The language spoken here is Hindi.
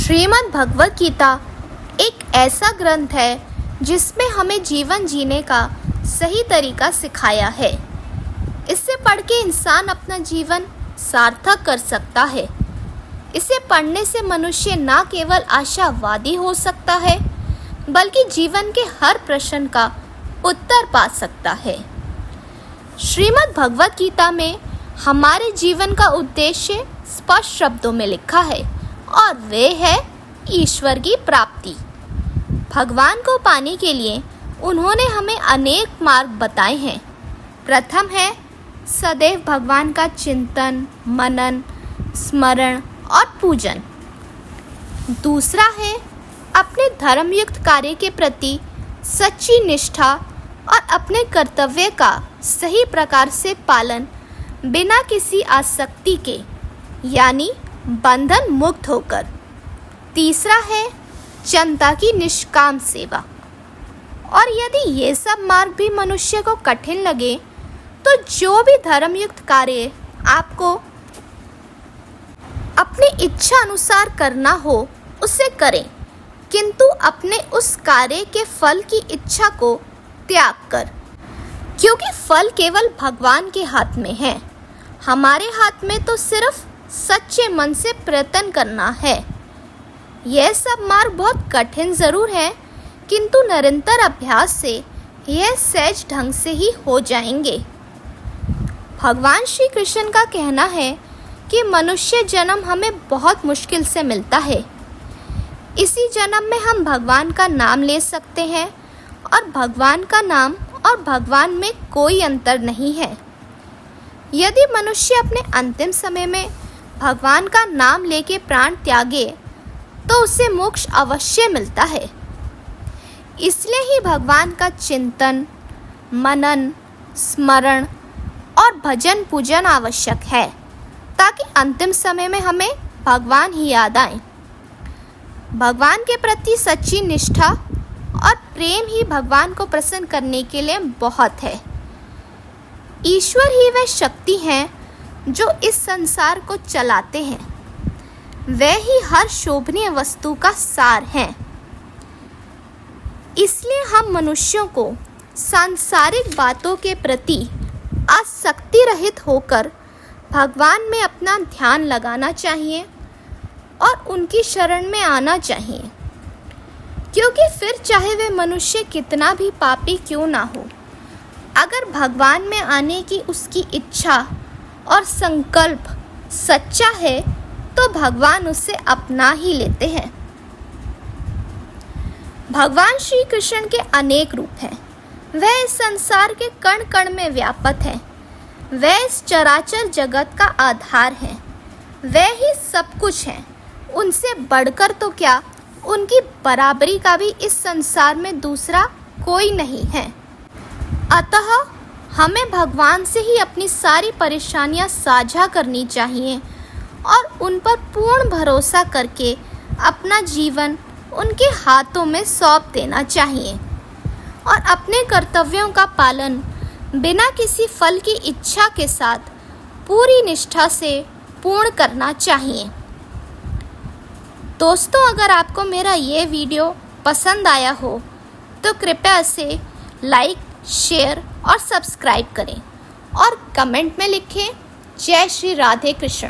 श्रीमद् भगवत गीता एक ऐसा ग्रंथ है जिसमें हमें जीवन जीने का सही तरीका सिखाया है। इसे पढ़ के इंसान अपना जीवन सार्थक कर सकता है। इसे पढ़ने से मनुष्य न केवल आशावादी हो सकता है बल्कि जीवन के हर प्रश्न का उत्तर पा सकता है। श्रीमद् भगवत गीता में हमारे जीवन का उद्देश्य स्पष्ट शब्दों में लिखा है और वे है ईश्वर की प्राप्ति। भगवान को पाने के लिए उन्होंने हमें अनेक मार्ग बताए हैं। प्रथम है सदैव भगवान का चिंतन, मनन, स्मरण और पूजन। दूसरा है अपने धर्मयुक्त कार्य के प्रति सच्ची निष्ठा और अपने कर्तव्य का सही प्रकार से पालन बिना किसी आसक्ति के यानी बंधन मुक्त होकर। तीसरा है जनता की निष्काम सेवा। और यदि ये सब मार्ग भी मनुष्य को कठिन लगे तो जो भी धर्मयुक्त कार्य आपको अपनी इच्छा अनुसार करना हो उसे करें, किंतु अपने उस कार्य के फल की इच्छा को त्याग कर, क्योंकि फल केवल भगवान के हाथ में है। हमारे हाथ में तो सिर्फ सच्चे मन से प्रयत्न करना है। यह सब मार्ग बहुत कठिन ज़रूर है, किंतु निरंतर अभ्यास से यह सहज ढंग से ही हो जाएंगे। भगवान श्री कृष्ण का कहना है कि मनुष्य जन्म हमें बहुत मुश्किल से मिलता है। इसी जन्म में हम भगवान का नाम ले सकते हैं और भगवान का नाम और भगवान में कोई अंतर नहीं है। यदि मनुष्य अपने अंतिम समय में भगवान का नाम लेके प्राण त्यागे तो उसे मोक्ष अवश्य मिलता है। इसलिए ही भगवान का चिंतन, मनन, स्मरण और भजन पूजन आवश्यक है, ताकि अंतिम समय में हमें भगवान ही याद आए। भगवान के प्रति सच्ची निष्ठा और प्रेम ही भगवान को प्रसन्न करने के लिए बहुत है। ईश्वर ही वह शक्ति हैं जो इस संसार को चलाते हैं। वे ही हर शोभनीय वस्तु का सार हैं। इसलिए हम मनुष्यों को सांसारिक बातों के प्रति आसक्ति रहित होकर भगवान में अपना ध्यान लगाना चाहिए और उनकी शरण में आना चाहिए, क्योंकि फिर चाहे वे मनुष्य कितना भी पापी क्यों ना हो, अगर भगवान में आने की उसकी इच्छा और संकल्प सच्चा है तो भगवान उसे अपना ही लेते हैं। भगवान श्री कृष्ण के अनेक रूप हैं। वह इस संसार के कण कण में व्यापक हैं। वह इस चराचर जगत का आधार हैं। वह ही सब कुछ हैं। उनसे बढ़कर तो क्या, उनकी बराबरी का भी इस संसार में दूसरा कोई नहीं है। अतः हमें भगवान से ही अपनी सारी परेशानियां साझा करनी चाहिए और उन पर पूर्ण भरोसा करके अपना जीवन उनके हाथों में सौंप देना चाहिए और अपने कर्तव्यों का पालन बिना किसी फल की इच्छा के साथ पूरी निष्ठा से पूर्ण करना चाहिए। दोस्तों, अगर आपको मेरा ये वीडियो पसंद आया हो तो कृपया इसे लाइक, शेयर और सब्सक्राइब करें और कमेंट में लिखें जय श्री राधे कृष्ण।